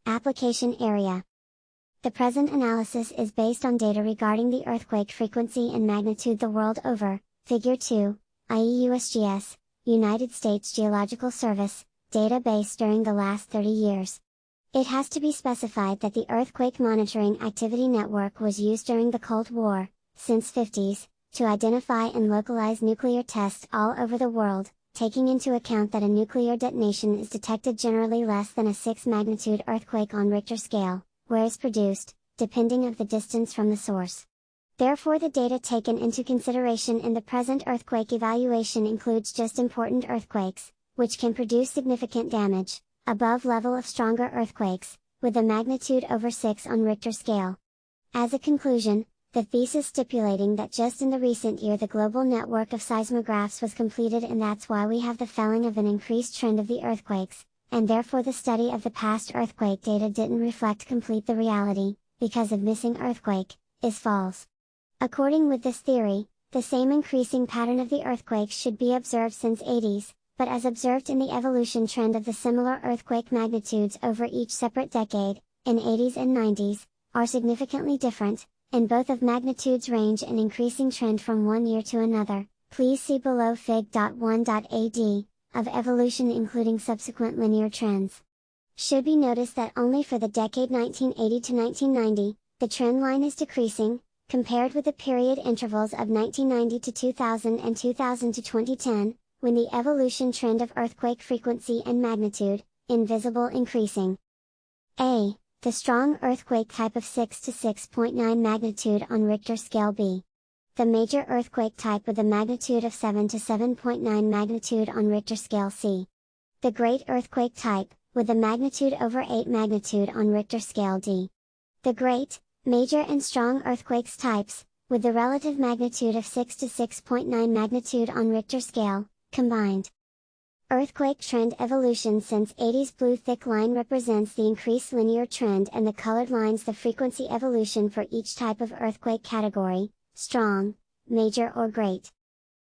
Application area. The present analysis is based on data regarding the earthquake frequency and magnitude the world over, Figure 2, i.e. USGS, United States Geological Service, database during the last 30 years. It has to be specified that the Earthquake Monitoring Activity Network was used during the Cold War, since 50s, to identify and localize nuclear tests all over the world, taking into account that a nuclear detonation is detected generally less than a 6 magnitude earthquake on Richter scale, where is produced, depending of the distance from the source. Therefore the data taken into consideration in the present earthquake evaluation includes just important earthquakes, which can produce significant damage, above level of stronger earthquakes, with a magnitude over 6 on Richter scale. As a conclusion, the thesis stipulating that just in the recent year the global network of seismographs was completed, and that's why we have the felling of an increased trend of the earthquakes, and therefore the study of the past earthquake data didn't reflect complete the reality, because of missing earthquake, is false. According with this theory, the same increasing pattern of the earthquakes should be observed since 80s, but as observed in the evolution trend of the similar earthquake magnitudes over each separate decade, in 80s and 90s, are significantly different, in both of magnitudes range and increasing trend from one year to another. Please see below fig.1.ad, of evolution including subsequent linear trends. Should be noticed that only for the decade 1980 to 1990, the trend line is decreasing, compared with the period intervals of 1990 to 2000 and 2000 to 2010, when the evolution trend of earthquake frequency and magnitude, invisible increasing. A. The strong earthquake type of 6 to 6.9 magnitude on Richter scale. B. The major earthquake type with a magnitude of 7 to 7.9 magnitude on Richter scale. C. The great earthquake type, with a magnitude over 8 magnitude on Richter scale. D. The great, major and strong earthquakes types, with the relative magnitude of 6 to 6.9 magnitude on Richter scale, combined. Earthquake trend evolution since 80s. Blue thick line represents the increased linear trend and the colored lines the frequency evolution for each type of earthquake category, strong, major or great.